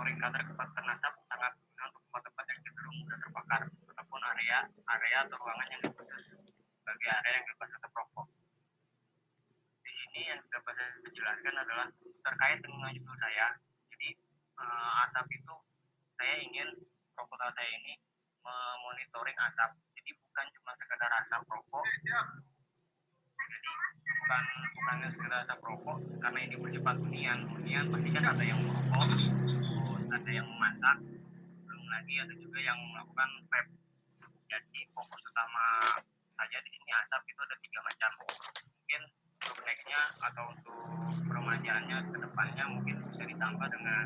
monitoring kadar kebakaran asap sangat guna untuk tempat-tempat yang cenderung mudah terbakar ataupun area atau ruangan yang khusus sebagai area yang bebas asap rokok. Di sini yang dapat saya jelaskan adalah terkait dengan judul saya. Jadi asap itu saya ingin proposal saya ini memonitoring asap. Jadi bukan cuma sekedar asap rokok. Jadi bukan sekedar asap rokok karena ini bersifat hunian pasti kan ada yang merokok, ada yang memasak, belum lagi ada juga yang melakukan vape. Jadi fokus utama saja di sini asap itu ada 3 macam. Mungkin untuk nextnya atau untuk permasalahannya ke depannya mungkin bisa ditambah dengan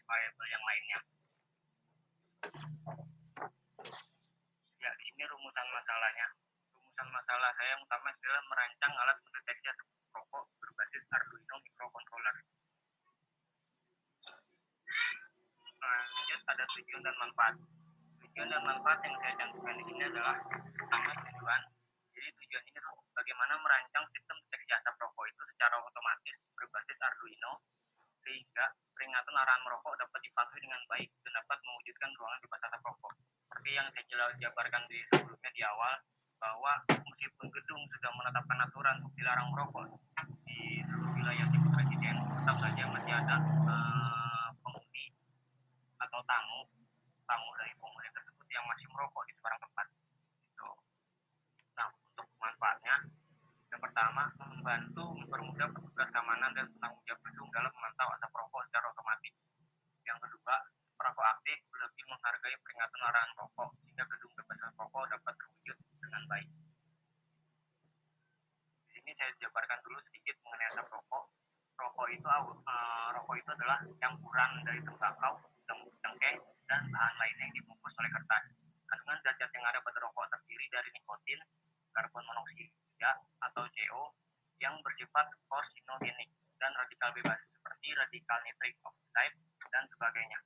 variabel yang lainnya. Ya, di sini rumusan masalahnya. Rumusan masalah saya yang utama adalah merancang alat pendeteksi asap rokok berbasis Arduino microcontroller. Lanjut ada tujuan dan manfaat. Tujuan dan manfaat yang saya cantumkan di sini adalah pertama tujuan. Jadi tujuan ini tuh bagaimana merancang sistem deteksi asap rokok itu secara otomatis berbasis Arduino sehingga peringatan larangan merokok dapat dipatuhi dengan baik dan dapat mewujudkan ruangan bebas asap rokok. Seperti yang saya jabarkan di sebelumnya di awal bahwa meskipun gedung sudah menetapkan aturan untuk dilarang merokok di seluruh wilayah tipe presiden, tetap saja masih ada penghuni atau tamu dari penghuni tersebut yang masih merokok di sebarang tempat. Gitu. Nah, untuk manfaatnya, yang pertama membantu mempermudah petugas keamanan dan penanggung jawab gedung dalam memantau asap rokok secara otomatis. Yang kedua, perokok aktif lebih menghargai peringatan larangan rokok sehingga gedung bebas asap rokok dapat terwujud dengan baik. Di sini saya jabarkan dulu sedikit mengenai asap rokok. Rokok itu adalah campuran dari tembakau, cengkeh, dan bahan lainnya yang dibungkus oleh kertas. Kandungan zat-zat yang ada pada rokok terdiri dari nikotin, karbon monoksida atau CO yang bersifat karsinogenik dan radikal bebas seperti radikal nitric oxide dan sebagainya.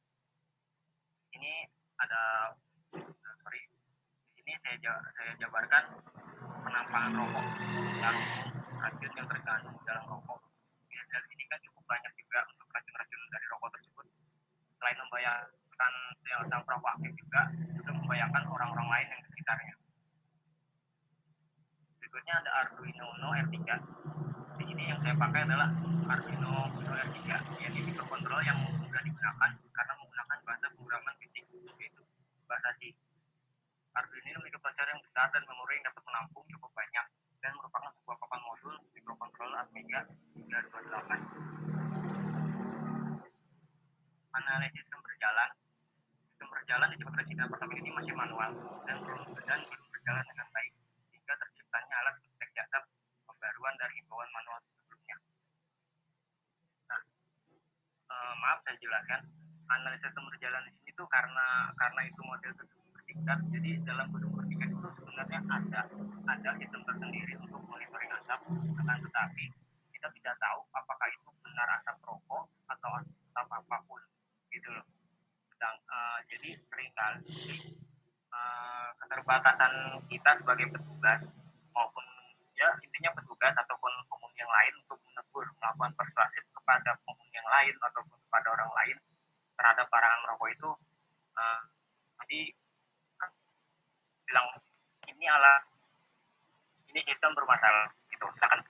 Ini di sini saya jabarkan penampakan rokok yang racun yang terkandung dalam rokok. Dan ini kan cukup banyak juga untuk racun-racun dari rokok tersebut. Selain membayangkan yang perokok aktif juga membayangkan orang-orang lain yang di sekitarnya. Berikutnya ada Arduino Uno R3. Di sini yang saya pakai adalah Arduino Uno R3, yaitu microcontroller yang mudah digunakan karena menggunakan bahasa pemrograman fisik, yaitu bahasa C. Arduino ini memiliki prosesor yang besar dan memori yang dapat menampung cukup banyak dan merupakan sebuah papan modul microcontroller Amiga 328. Analisis sistem berjalan. Sistem berjalan di chip presiden pertama ini masih manual dan belum berjalan dengan baik sehingga terciptanya alat deteksi asap pembaruan dari himbauan manual sebelumnya. Nah, maaf saya jelaskan, analisis sistem berjalan di sini tuh karena itu model gedung bertingkat. Jadi dalam gedung bertingkat itu sebenarnya ada sistem tersendiri untuk monitoring asap, akan tetapi kita tidak tahu apakah itu benar asap rokok atau asap apapun gitu loh. Jadi seringkali keterbatasan kita sebagai petugas maupun ya intinya petugas ataupun penghuni yang lain untuk menegur melakukan persuasif kepada penghuni yang lain ataupun kepada orang lain terhadap larangan merokok itu jadi bilang ini sistem bermasalah gitu. Misalkan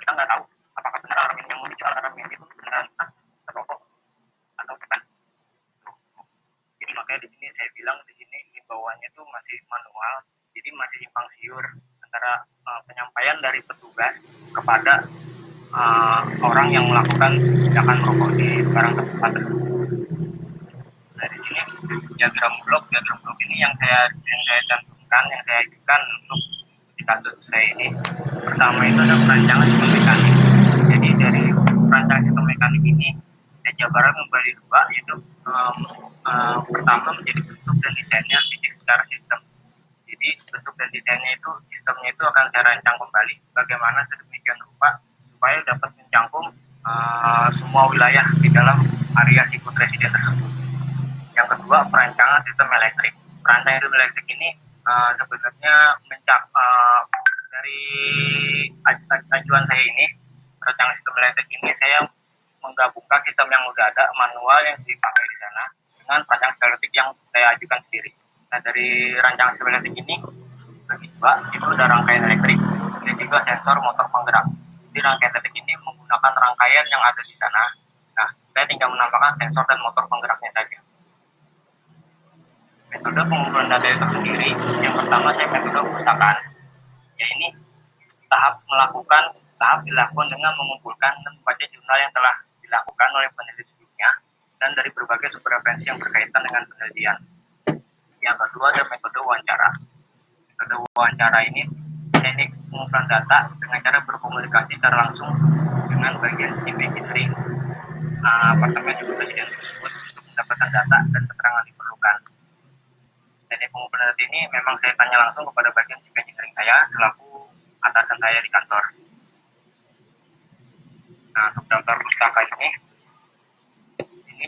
kita nggak tahu apakah benar alarm yang mau dijual alarm itu beneran rokok atau bukan. Jadi makanya di sini saya bilang di sini himbauannya itu masih manual, jadi masih simpang siur antara penyampaian dari petugas kepada orang yang melakukan tindakan merokok di barang tempat tersebut. Nah di sini diagram blok ini yang saya cantumkan, yang saya ajukan untuk di kasus saya ini. Pertama itu ada perancangan sistem mekanik. Jadi dari perancangan sistem mekanik ini saya jabarkan kembali dua, yaitu pertama menjadi bentuk dan desainnya fisik secara sistem. Jadi bentuk dan desainnya itu sistemnya itu akan saya rancang kembali bagaimana sedemikian rupa supaya dapat mencakup semua wilayah di dalam area sikut residen tersebut. Yang kedua, perancangan sistem elektrik. Perancangan sistem elektrik ini sebenarnya dari ajuan saya ini, perancangan sistem elektrik ini saya menggabungkan sistem yang udah ada manual yang dipakai di sana dengan rancang stereotik yang saya ajukan sendiri. Nah, dari rancangan stereotik ini bagi dua itu ada rangkaian elektrik dan juga sensor motor penggerak. Di rangkaian elektrik ini menggunakan rangkaian yang ada di sana. Nah, saya tinggal menambahkan sensor dan motor penggeraknya saja. Metode pengumpulan data itu sendiri, yang pertama saya metode perpustakaan. Ya ini tahap dilakukan dengan mengumpulkan dan membaca jurnal yang telah dilakukan oleh peneliti sebelumnya dan dari berbagai sumber referensi yang berkaitan dengan penelitian. Yang kedua ada metode wawancara. Metode wawancara ini teknik pengumpulan data dengan cara berkomunikasi secara langsung dengan bagian tim engineering apartemen presiden tersebut untuk mendapatkan data dan keterangan yang diperlukan. Teknik pengumpulan data ini memang saya tanya langsung kepada bagian tim engineering saya selaku atasan saya di kantor. Nah, untuk daftar pustaka ini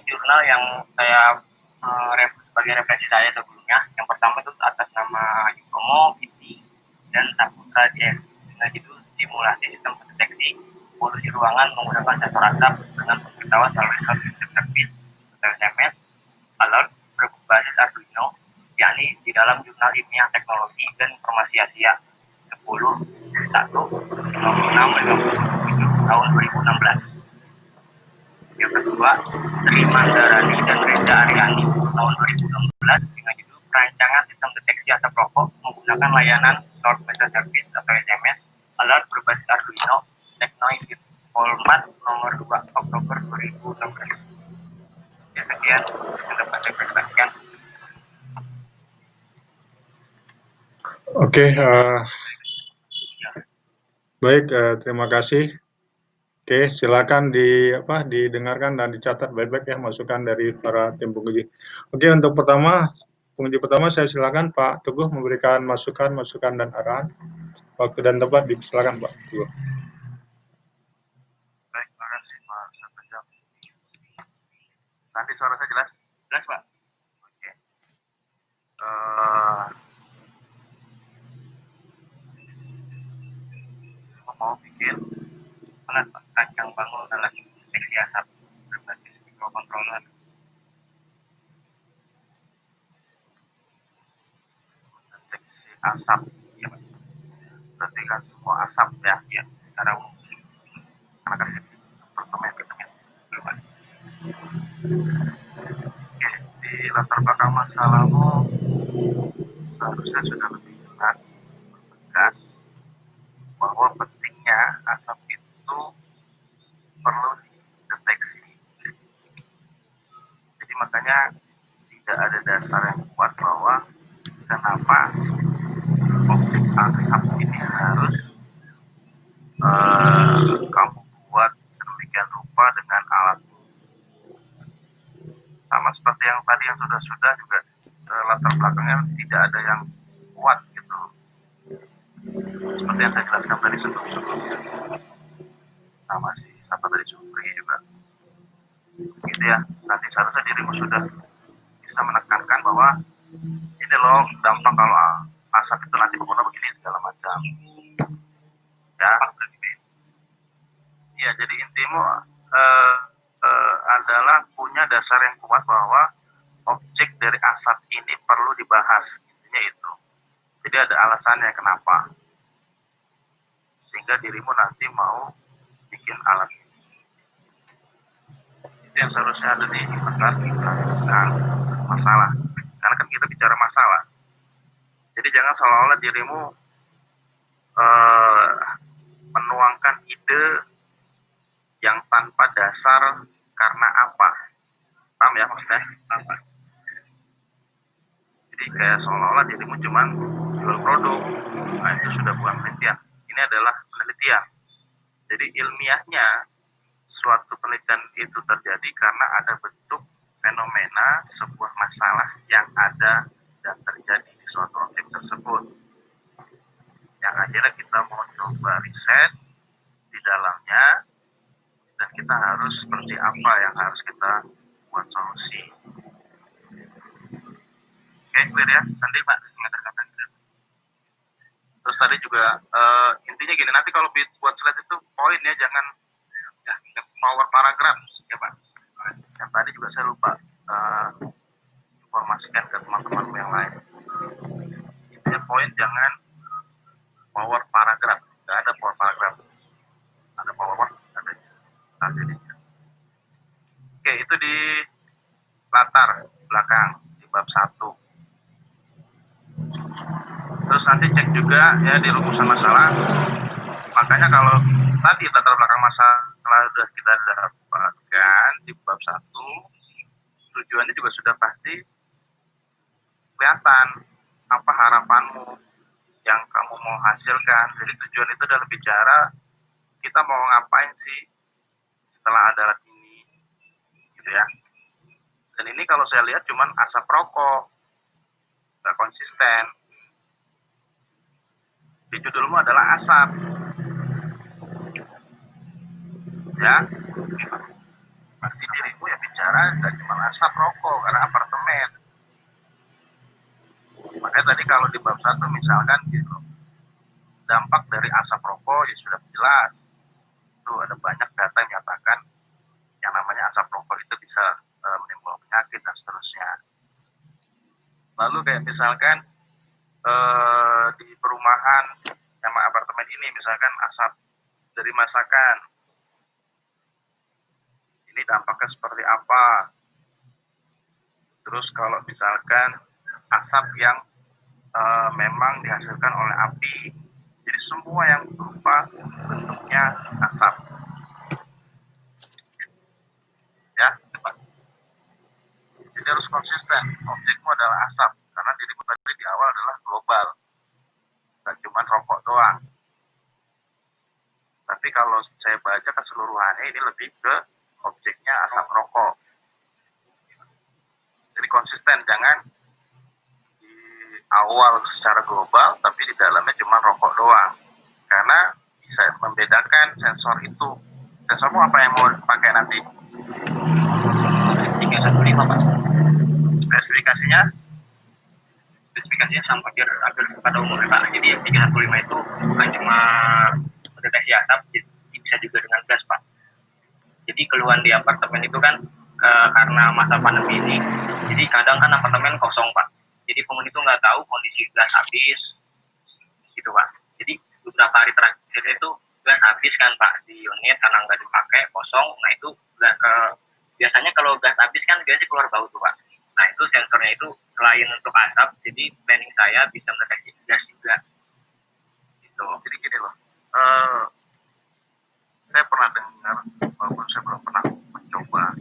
jurnal yang saya sebagai referensi saya sebelumnya. Yang pertama itu atas nama Yukomo, Viti, dan Saputra JS dengan judul simulasi sistem deteksi polusi ruangan menggunakan sensor asap dengan pemberitahuan melalui service atau SMS alert berbasis Arduino, yakni di dalam jurnal ilmiah teknologi dan informasi Asia 10 1 56 tahun 2016. Yang kedua, Tri Mandarani dan Reza Aryani tahun 2016 dengan judul Perancangan Sistem Deteksi Asap Rokok menggunakan layanan Short Message Service atau SMS alert berbasis Arduino Technoid Format nomor 2 Oktober 2016. Ya, sekian yang dapat saya presentasikan. Oke, baik, terima kasih. Oke, silakan didengarkan dan dicatat baik-baik ya masukan dari para tim penguji. Oke, untuk penguji pertama saya silakan Pak Teguh memberikan masukan dan arahan. Waktu dan tempat silakan Pak Teguh. Baik, terima kasih Pak Sapejam. Nanti suara saya jelas? Jelas Pak? Oke. Mau bikin alat kancang bangun alat deteksi asap berbasis mikrokontroler. Deteksi asap, ya Pak. Berarti kan semua asap ya, secara umum. Karena kan ini apartemen gitu ya. Oke, di latar belakang masalahmu seharusnya sudah lebih jelas, tegas bahwa pentingnya asap itu perlu dideteksi. Jadi makanya tidak ada dasar yang kuat bahwa kenapa objek asap ini harus kamu buat sedemikian rupa dengan alat. Sama seperti yang tadi yang sudah juga latar belakangnya tidak ada yang kuat gitu. Seperti yang saya jelaskan tadi sebelumnya. Sama si siapa tadi Supri juga. Gitu ya. Nanti seharusnya dirimu sudah bisa menekankan bahwa ini loh dampak kalau asap itu nanti berguna begini segala macam. Ya. Ya, jadi intimu adalah punya dasar yang kuat bahwa objek dari asap ini perlu dibahas. Intinya itu. Jadi ada alasannya kenapa. Sehingga dirimu nanti mau bikin alat. Itu yang seharusnya ada di masalah. Karena kan kita bicara masalah. Jadi jangan seolah-olah dirimu menuangkan ide yang tanpa dasar karena apa. Paham ya maksudnya? Apa? Jadi kayak seolah-olah dirimu cuma jual produk. Nah itu sudah bukan penelitian. Ini adalah penelitian. Jadi ilmiahnya suatu penelitian itu terjadi karena ada bentuk fenomena sebuah masalah yang ada dan terjadi di suatu objek tersebut. Yang akhirnya kita mau coba riset di dalamnya dan kita harus seperti apa yang harus kita buat solusi. Oke, clear ya? Sandi Pak, mengatakan clear. Terus tadi juga intinya gini, nanti kalau buat slide itu poin ya, jangan power paragraf. Ya Pak. Yang tadi juga saya lupa informasikan ke teman-teman yang lain. Intinya poin jangan power paragraf. Nggak ada power paragraf. Ada power word, ada jadi. Oke, itu di latar belakang di bab 1. Terus nanti cek juga ya di rumusan masalah. Makanya kalau tadi latar belakang masalah sudah kita dapatkan di bab 1, tujuannya juga sudah pasti kelihatan apa harapanmu yang kamu mau hasilkan. Jadi tujuan itu adalah bicara kita mau ngapain sih setelah ada alat ini, gitu ya. Dan ini kalau saya lihat cuman asap rokok, nggak konsisten. Di judulmu adalah asap, ya. Berarti dirimu ya bicara nggak cuma asap rokok karena apartemen. Makanya tadi kalau di bab 1 misalkan gitu, dampak dari asap rokok ya sudah jelas. Itu ada banyak data yang menyatakan yang namanya asap rokok itu bisa menimbulkan penyakit dan seterusnya. Lalu kayak misalkan di perumahan sama apartemen ini misalkan asap dari masakan, ini dampaknya seperti apa. Terus kalau misalkan asap yang memang dihasilkan oleh api, jadi semua yang berupa bentuknya asap, ya. Jadi harus konsisten, objekmu adalah asap karena dirimu tadi di awal adalah global, bukan cuma rokok doang. Tapi kalau saya baca keseluruhannya ini lebih ke objeknya asap rokok. Jadi konsisten, jangan di awal secara global tapi di dalamnya cuma rokok doang, karena bisa membedakan sensor itu. Sensormu apa yang mau pakai nanti? 315 Pak. Spesifikasinya sama hampir pada umumnya Pak. Jadi yang 315 itu bukan cuma mendeteksi asap, jadi bisa juga dengan gas Pak. Jadi keluhan di apartemen itu kan karena masa pandemi ini, jadi kadang kan apartemen kosong Pak. Jadi penghuni itu nggak tahu kondisi gas habis, gitu Pak. Jadi beberapa hari terakhir itu gas habis kan Pak di unit karena nggak dipakai kosong. Nah itu biasanya kalau gas habis kan biasanya keluar bau tuh Pak. Nah itu sensornya itu selain untuk asap, jadi planning saya bisa mendeteksi gas juga. Gitu. Jadi gini loh, saya pernah dengar, walaupun saya belum pernah mencoba.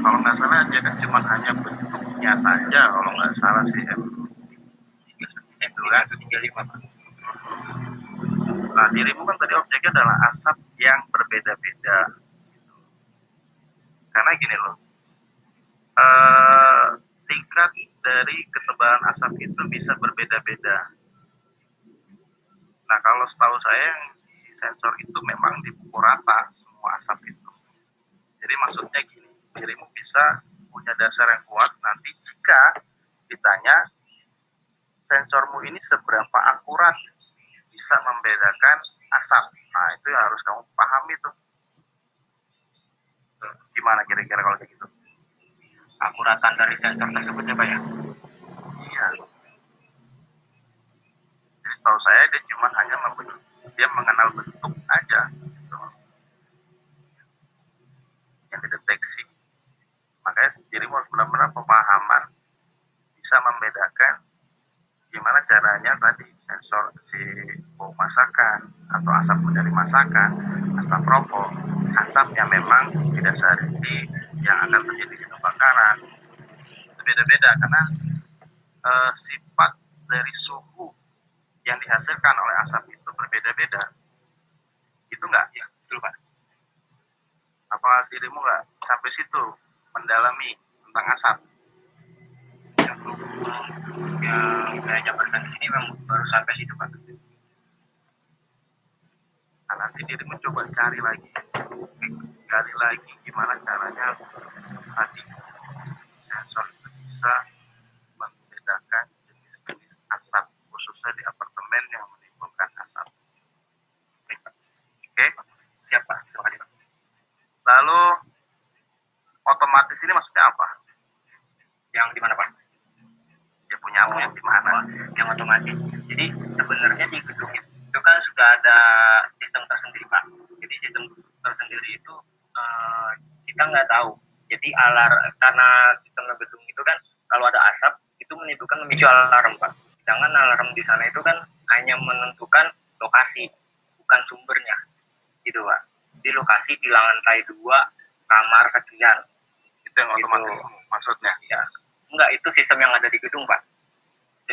Kalau nggak salah dia kan cuma hanya bentuknya saja, kalau nggak salah sih M35. Nah dirimu kan tadi objeknya adalah asap yang berbeda-beda. Karena gini loh, tingkat dari ketebalan asap itu bisa berbeda-beda. Nah kalau setahu saya yang di sensor itu memang dipukul rata semua asap itu. Jadi maksudnya gini, dirimu bisa punya dasar yang kuat nanti jika ditanya sensormu ini seberapa akurat bisa membedakan asap. Nah itu yang harus kamu pahami tuh. Gimana kira-kira kalau begitu? Akuratan dari sensor tersebut ya Pak ya? Iya. Jadi setahu saya dia cuma hanya dia mengenal bentuk aja gitu, yang dideteksi. Makanya dirimu harus benar-benar pemahaman bisa membedakan gimana caranya tadi sensor si bau masakan atau asap dari masakan, asap rokok, asap yang memang didasari yang akan terjadi di kebakaran. Itu beda-beda karena sifat dari suhu yang dihasilkan oleh asap itu berbeda-beda. Itu enggak? Ya, betul Pak. Apa dirimu nggak sampai situ mendalami tentang asap? Yang saya jabarkan di sini memang baru sampai situ Pak. Nah, nanti dirimu coba cari lagi gimana caranya tadi sensor itu bisa membedakan jenis-jenis asap khususnya di apartemen yang menimbulkan asap. Oke, siapa? Lalu ini maksudnya apa? Yang di mana Pak? Ya punyamu yang di mana? Yang otomatis. Jadi sebenarnya di gedung itu kan sudah ada sistem tersendiri Pak. Jadi sistem tersendiri itu kita nggak tahu. Jadi karena sistem gedung itu kan kalau ada asap itu memicu alarm Pak. Sedangkan alarm di sana itu kan hanya menentukan lokasi, bukan sumbernya, gitu Pak. Di lokasi di lantai 2 kamar sekian. Itu yang otomatis maksudnya? Ya, enggak, itu sistem yang ada di gedung Pak.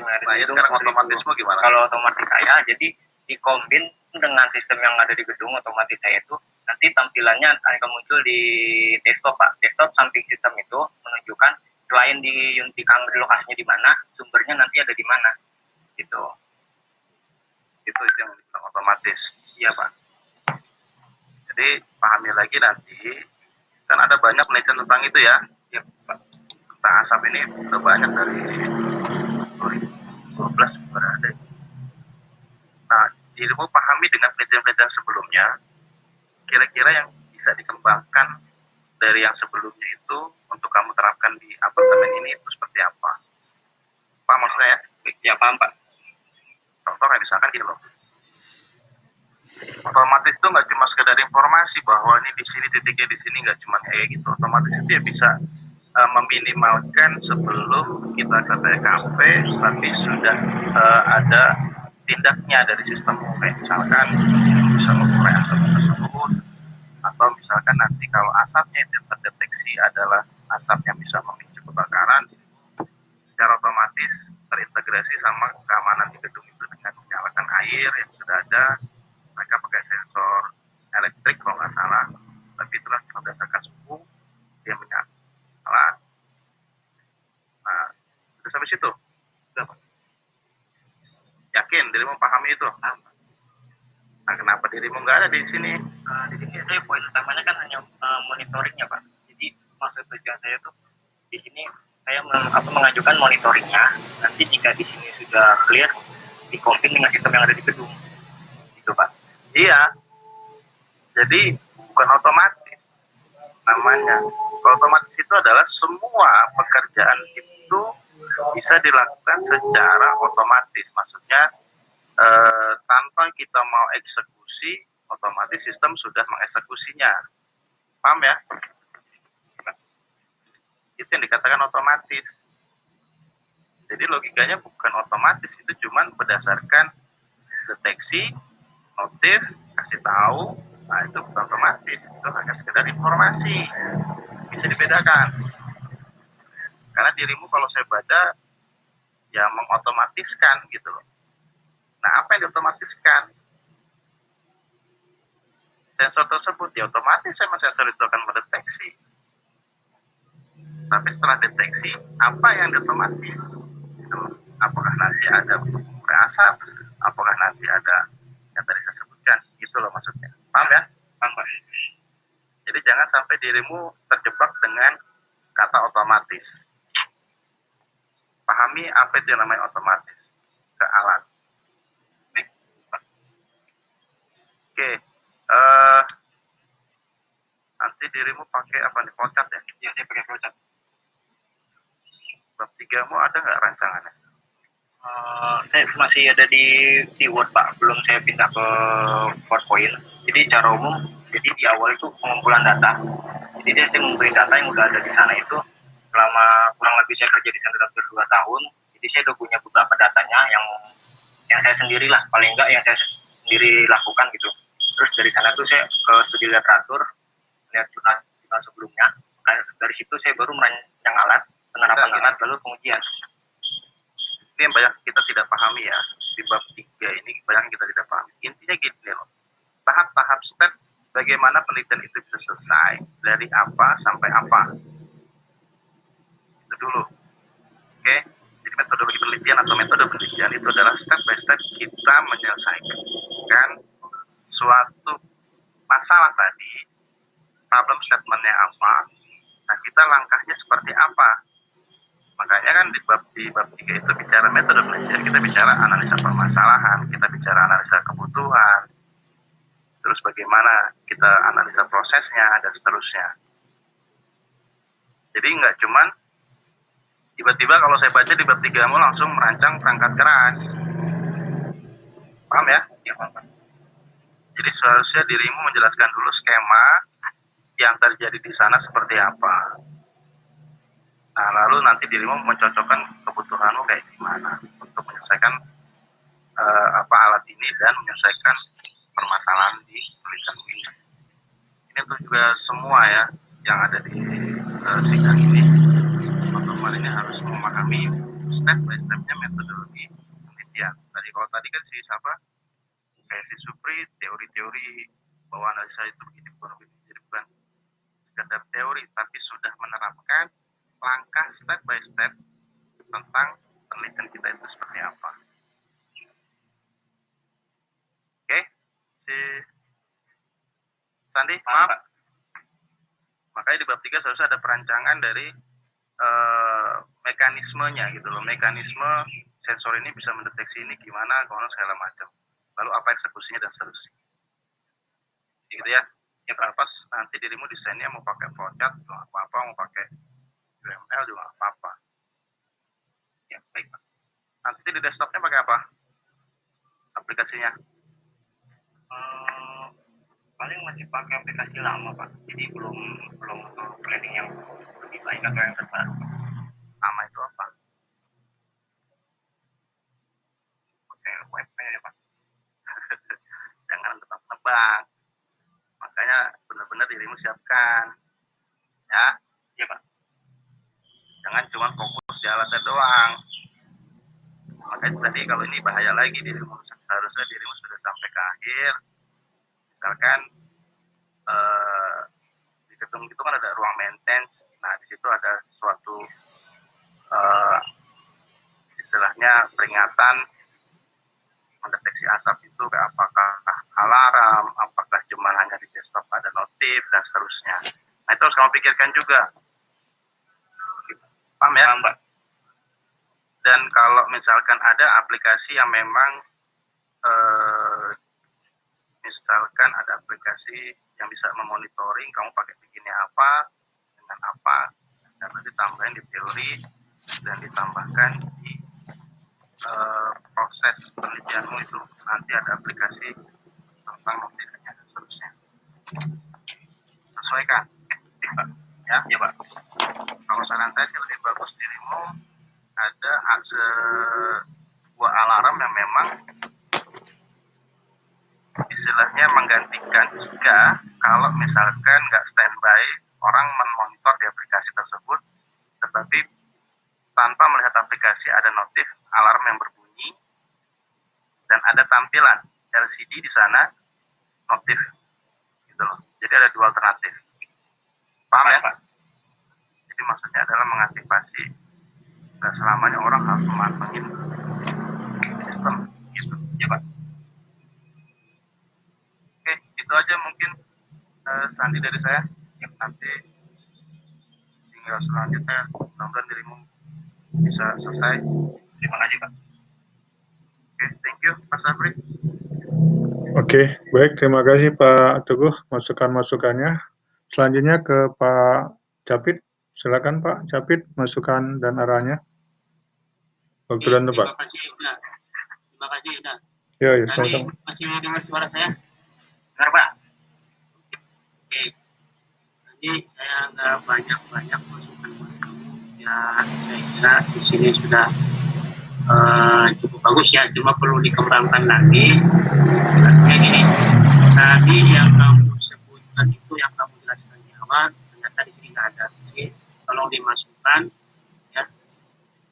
Nah, ya sekarang otomatisme gimana? Kalau otomatis saya, jadi dikombin dengan sistem yang ada di gedung otomatis saya itu nanti tampilannya akan muncul di desktop Pak. Desktop samping sistem itu menunjukkan selain di kamar lokasinya di mana, sumbernya nanti ada di mana, gitu. Itu yang otomatis. Iya Pak. Jadi pahami lagi nanti, kan ada banyak penelitian tentang itu ya. Iya Pak. Tentang asap ini udah banyak dari 2012 berada. Nah, dirimu pahami dengan penelitian-penelitian sebelumnya, kira-kira yang bisa dikembangkan dari yang sebelumnya itu untuk kamu terapkan di apartemen ini itu seperti apa? Paham maksudnya ya? Ya paham Pak. Contoh kayak misalkan gini loh, otomatis itu nggak cuma sekedar informasi bahwa ini di sini titiknya di sini, nggak cuma kayak gitu. Otomatis itu ya bisa meminimalkan sebelum kita ke TKP tapi sudah ada tindaknya dari sistem, kayak misalkan bisa mengurai asap tersebut, atau misalkan nanti kalau asapnya itu terdeteksi adalah asap yang bisa memicu kebakaran, secara otomatis terintegrasi sama keamanan di gedung itu dengan menyalakan air yang sudah ada. Mereka pakai sensor elektrik kalau nggak salah, tapi itulah berdasarkan suhu dia menyala. Nah, terus habis itu yakin dirimu pahami itu? Nah, kenapa dirimu nggak ada di sini? Di sini saya poin utamanya kan hanya monitoringnya Pak. Jadi maksud tujuan saya tuh di sini saya mengajukan monitoringnya. Nanti jika di sini sudah clear, dikombin dengan sistem yang ada di gedung, gitu Pak. Iya, jadi bukan otomatis namanya. Kalau otomatis itu adalah semua pekerjaan itu bisa dilakukan secara otomatis. Maksudnya tanpa kita mau eksekusi, otomatis sistem sudah mengeksekusinya. Paham ya? Itu yang dikatakan otomatis. Jadi logikanya bukan otomatis, itu cuma berdasarkan deteksi, notif, kasih tahu. Nah, itu bukan otomatis, itu hanya sekedar informasi. Bisa dibedakan. Karena dirimu kalau saya baca, ya mengotomatiskan gitu loh. Nah, apa yang diotomatiskan? Sensor tersebut, ya otomatis sama sensor itu akan mendeteksi. Tapi setelah deteksi, apa yang diotomatis? Apakah nanti ada asap? Apakah nanti ada yang tadi saya sebutkan? Gitu loh maksudnya. Paham ya? Paham Pak. Jadi jangan sampai dirimu terjebak dengan kata otomatis. Pahami apa itu yang namanya otomatis ke alat. Oke, nanti dirimu pakai apa nih, flowchart ya? Ya, saya pakai flowchart. Bab 3-mu ada nggak rancangannya? Saya masih ada di Word Pak, belum saya pindah ke PowerPoint. Jadi secara umum, jadi di awal itu pengumpulan data. Jadi saya ngumpulin data yang udah ada di sana itu selama kurang lebih saya kerja di sana hampir 2 tahun. Jadi saya udah punya beberapa datanya yang saya sendirilah, paling enggak yang saya sendiri lakukan gitu. Terus dari sana tuh saya ke studi literatur, lihat jurnal sebelumnya. Dari situ saya baru merancang alat, penerapan alat, lalu pengujian. Ini yang banyak kita tidak pahami ya, di bab 3 ini banyak kita tidak pahami. Intinya gini loh, tahap-tahap step bagaimana penelitian itu bisa selesai, dari apa sampai apa. Itu dulu. Oke? Jadi metodologi penelitian atau metode penelitian itu adalah step by step kita menyelesaikan suatu masalah tadi, problem statementnya apa, nah kita langkahnya seperti apa. Makanya kan di bab 3 itu bicara metode penelitian, kita bicara analisa permasalahan, kita bicara analisa kebutuhan, terus bagaimana kita analisa prosesnya, dan seterusnya. Jadi nggak cuman tiba-tiba kalau saya baca di bab 3 langsung merancang perangkat keras. Paham ya? Ya, Pak. Jadi seharusnya dirimu menjelaskan dulu skema yang terjadi di sana seperti apa. Nah, lalu nanti dirimu mencocokkan kebutuhanmu kayak gimana untuk menyelesaikan alat ini dan menyelesaikan permasalahan di penelitian ini. Ini untuk juga semua ya yang ada di sidang ini. Teman-teman ini harus memahami step by stepnya metodologi penelitian. Kalau tadi kan si siapa? Kayak si Supri, teori-teori bahwa analisa itu begini bukan sekedar teori, tapi sudah menerapkan langkah step by step tentang penelitian kita itu seperti apa. Oke, si Sandi, maaf. Makanya di bab 3 seharusnya ada perancangan dari mekanismenya gitu loh. Mekanisme sensor ini bisa mendeteksi ini gimana, segala macam. Lalu apa eksekusinya dan seterusnya. Gitu ya. Ya pas nanti dirimu desainnya mau pakai flowchart juga apa-apa, mau pakai UML juga apa-apa. Ya, baik Pak. Nanti di desktopnya pakai apa? Aplikasinya? Paling masih pakai aplikasi lama Pak. Jadi belum planning yang lebih baik atau yang terbaru. Lama itu apa? Pakai webnya ya Pak. Jangan nebak-nebak. Makanya benar-benar dirimu siapkan. Ya? Iya Pak. Jangan cuma fokus di alatnya doang. Makanya tadi kalau ini bahaya lagi dirimu. Seharusnya dirimu sudah sampai ke akhir. Misalkan di gedung itu kan ada ruang maintenance. Nah, di situ ada suatu istilahnya peringatan mendeteksi asap itu apakah alarm, apakah cuma hanya di desktop ada notif dan seterusnya. Nah, itu harus kamu pikirkan juga. Paham ya? Paham Pak. Dan kalau misalkan ada aplikasi yang memang misalkan ada aplikasi yang bisa memonitoring kamu pakai bikinnya apa dengan apa, dan ditambahin di teori dan ditambahkan di proses penelitianmu itu nanti ada aplikasi tentang notifikasinya dan seterusnya. Sesuaikan ya? Ya Pak. Kalau saran saya sih lebih bagus dirimu ada sebuah alarm yang memang istilahnya menggantikan jika kalau misalkan nggak standby orang memonitor di aplikasi tersebut, tetapi tanpa melihat aplikasi ada notif alarm yang berbunyi dan ada tampilan LCD di sana notif gitu loh. Jadi ada dua alternatif. Paham ya Pak? Jadi maksudnya adalah mengaktifasi, nggak selamanya orang harus memantengin sistem gitu ya Pak. Oke, itu aja mungkin Sandi dari saya. Nanti tinggal selanjutnya mudah-mudahan dirimu bisa selesai. Terima kasih Pak. Oke, thank you Pak Sabri. Oke, baik, terima kasih Pak Teguh masukan-masukannya. Selanjutnya ke Pak Capit. Silakan Pak Capit, masukan dan arahnya. Waktu dan tempat. Terima kasih Ida. Terima kasih Ida. Ya, Tadi silakan. masih dengar suara saya? Dengar Pak. Oke. Tadi saya nggak banyak masukan. Ya, saya kira di sini sudah cukup bagus ya. Cuma perlu dikembangkan lagi. Artinya gini, tadi yang kamu sebutkan itu yang kamu jelaskan di awal, ternyata di sini nggak ada. Jadi tolong dimasukkan ya,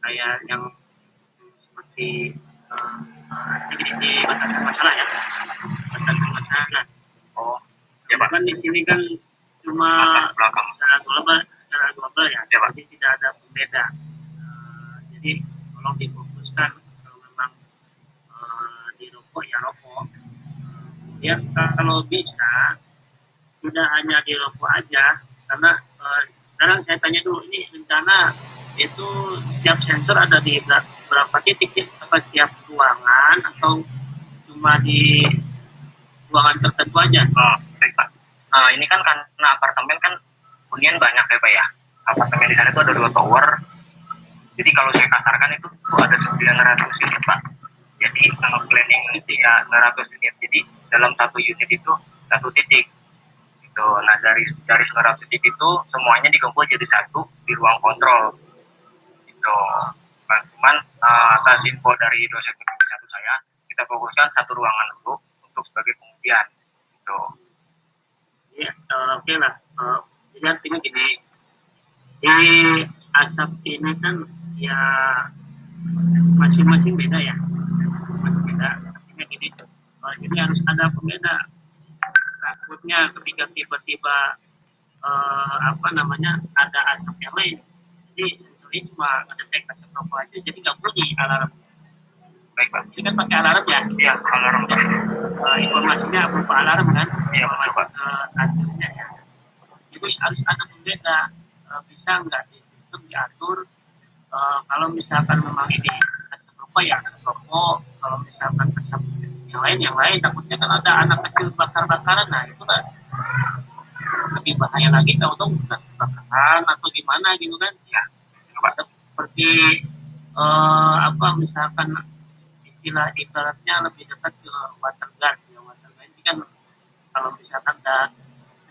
kayak yang seperti di batasan masalah ya, batasan masalah. Oh, ya Pak. Kan di sini kan cuma belakang. secara global ya, Ya, Pak. jadi tidak ada pembeda. Jadi tolong difokuskan kalau memang di rokok ya rokok. Ya kalau bisa sudah hanya di rokok aja, karena sekarang saya tanya dulu, ini rencana itu setiap sensor ada di berapa titik ya? Apa setiap ruangan atau cuma di ruangan tertentu aja? Oh, baik Pak. Ini kan karena apartemen kan hunian banyak ya Pak ya. apartemen di sana itu ada 2 tower. Jadi kalau saya kasarkan itu tuh ada 900 unit Pak. Jadi planning ya 900 unit. Jadi dalam satu unit itu satu titik. Gitu. Nah dari 900 titik itu semuanya dikumpul jadi satu di ruang kontrol. Gitu. Nah, cuman atas info dari dosen satu saya, kita fokuskan satu ruangan dulu untuk sebagai pengujian. Gitu. Ya, oke lah. Jadi artinya gini, di asap ini kan ya masing-masing beda ya, masing beda. Artinya gini, jadi harus ada pembeda. Takutnya ketika tiba-tiba apa namanya ada asap yang lain, jadi sensornya cuma ngedetek asap rokok aja, jadi nggak bunyi alarm. Baik Pak. Ini kan pakai alarm ya? Iya, alarm. Informasinya berupa alarm kan? Iya, betul Pak. Hasilnya ya. Jadi harus ada pembeda. Bisa nggak di sistem diatur kalau misalkan memang ini asap rokok ya asap rokok, kalau misalkan asap yang lain takutnya kan ada anak kecil bakar-bakaran, nah itu kan lebih bahaya lagi tahu-tahu kebakaran atau gimana gitu kan ya. Seperti apa misalkan istilah ibaratnya lebih dekat ke water gun ya. Water gun ini kan kalau misalkan ada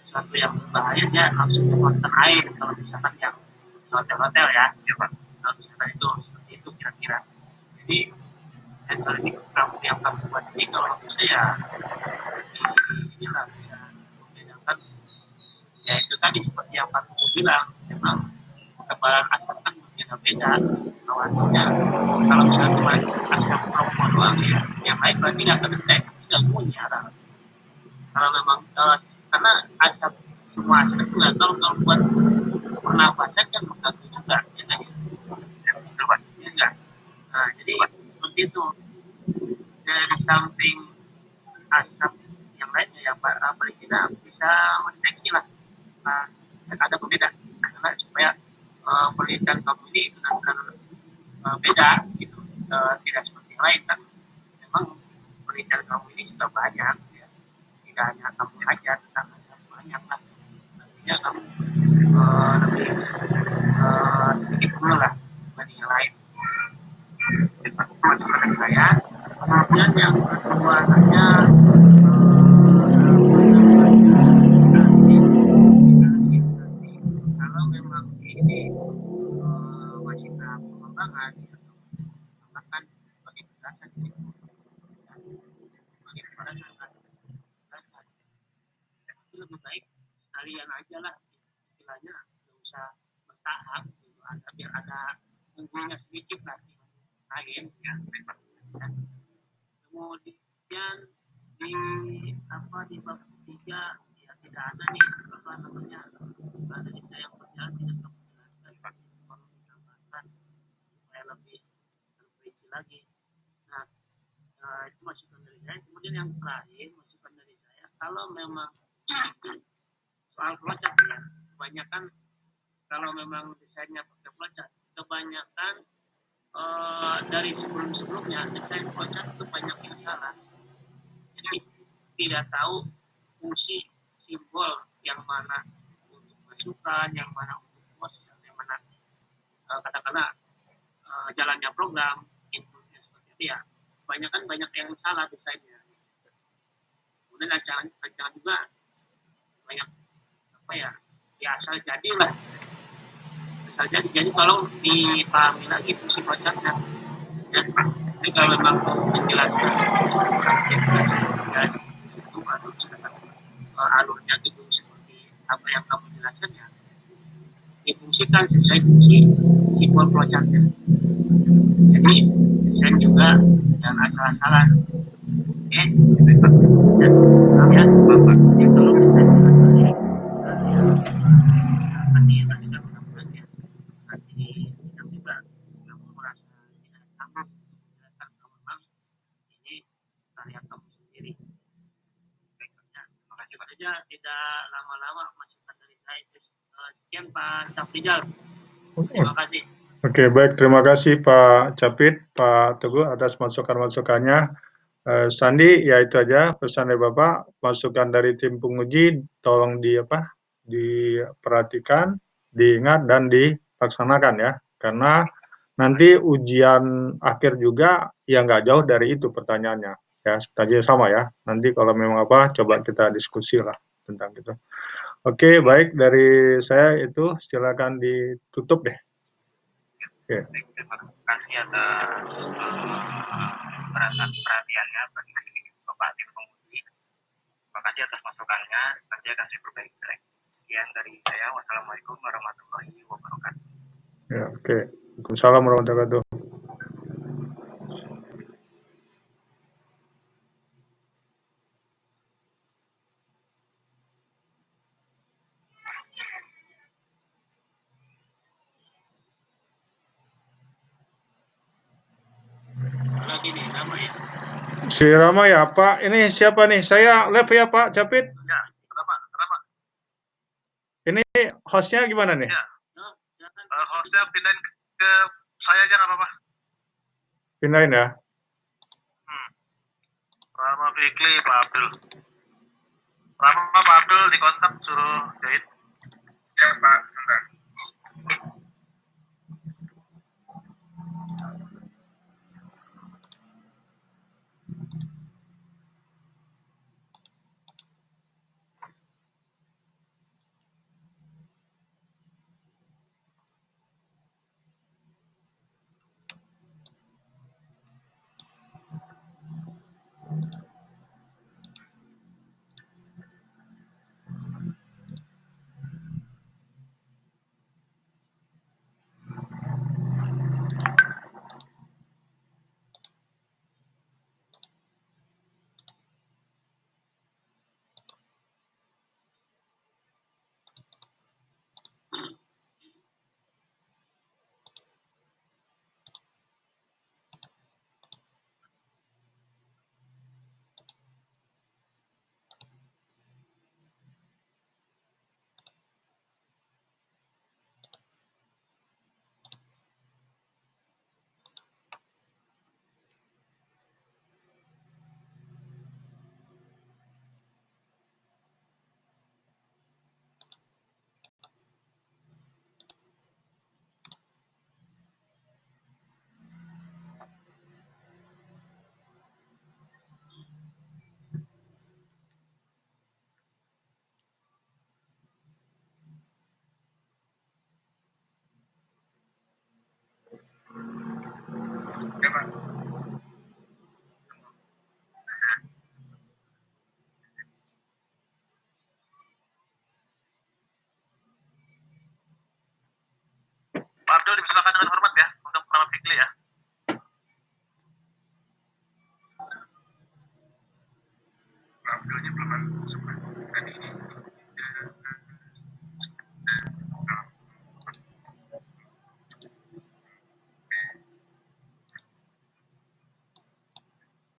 sesuatu yang berbahaya dia langsung menyemprotkan air. Kalau misalkan yang hotel-hotel ya Pak, kalau misalkan itu seperti itu kira-kira. Jadi sensor ini kamu yang kamu buat ini kalau bisa ya inilah bisa membedakan ya itu tadi seperti yang Pak bilang, memang ketebalan asap kan berbeda-beda awannya. Kalau misalnya cuma asap rokok doang ya yang lain berarti nggak terdetek, tidak bunyi arah. Kalau memang karena asap semua asap itu nggak kalau buat pernapasan kan mengganggu juga ya kan ya enggak. Nah jadi seperti itu, dari samping asap yang lainnya ya paling tidak bisa mendeteksi lah ada pembeda karena supaya penelitian kamu ini benar-benar beda gitu, tidak seperti yang lain kan. Memang penelitian kamu ini sudah banyak ya, tidak hanya kamu aja tentang banyak lah, nantinya kamu lebih sedikit dulu lah dibanding yang lain. Itu masukan saya. Kemudian yang kedua hanya kalau memang ini masih tahap pengembangan akan bagi penjelasan ini bagi penjelasan itu lebih baik sekalian aja lah istilahnya, nggak usah bertahap gitu, biar ada unggulnya sedikit lah lain ya. Kemudian di apa di bab 3 ya tidak ada nih apa namanya analisa yang berjalan tidak kamu jelaskan, perlu ditambahkan supaya lebih terperinci lagi. Nah itu masukan dari saya. Kemudian yang terakhir masukan dari saya, kalau memang soal flowchart ya, kebanyakan kalau memang desainnya pakai flowchart, kebanyakan dari sebelum-sebelumnya desain flowchart itu banyak yang salah. Jadi tidak tahu fungsi simbol yang mana untuk masukan, yang mana untuk proses, yang mana katakanlah jalannya program, inputnya seperti itu ya. Kebanyakan banyak yang salah desainnya. Kemudian rancangan juga banyak apa ya asal jadi lah, asal jadi tolong dipahami lagi fungsi flowchartnya ya. Jadi kalau memang mau menjelaskan itu atau misalkan alurnya gitu seperti apa yang kamu jelaskan ya difungsikan sesuai fungsi simbol flowchartnya. Jadi desain juga jangan asal-asalan. Oke, dan ya bapak ya tolong desain dengan baik. Nanti kan mudah-mudahan ya nanti sidang juga kamu merasa tidak sanggup menjelaskan kalau memang ini karya kamu sendiri. Baiknya terima kasih saja, tidak lama-lama masukan dari saya. Sekian Pak Syafrizal. Terima kasih. Oke, baik. Terima kasih Pak Capit, Pak Teguh atas masukan-masukannya. Sandi, ya itu aja pesan dari Bapak. Masukan dari tim penguji tolong diperhatikan diingat dan dilaksanakan ya. Karena nanti ujian akhir juga ya nggak jauh dari itu pertanyaannya. Ya, saja sama ya. Nanti kalau memang apa, coba kita diskusi lah tentang itu. Oke, baik dari saya itu silakan ditutup deh. Oke. Terima kasih atas perhatiannya bagi Bapak Tim Penguji. Terima kasih atas masukannya. Nanti akan saya perbaiki. Sekian dari saya. Wassalamualaikum warahmatullahi wabarakatuh. Ya, oke. Waalaikumsalam warahmatullahi wabarakatuh. Lagi nih namanya. Si Rama ya, Pak. Ini siapa nih? Saya live ya, Pak Capit. Ya, kenapa? Ini hostnya gimana nih? Ya, hostnya pindahin ke saya aja nggak apa-apa. Pindahin ya. Rama Fikri, Pak Abdul. Rama, Pak Abdul dikontak suruh join. Ya, Pak. Sebentar. Ya, Pak. Pak Abdul dipersilakan dengan hormat ya untuk Rama Fikri ya. Pak Abdulnya belum sempat.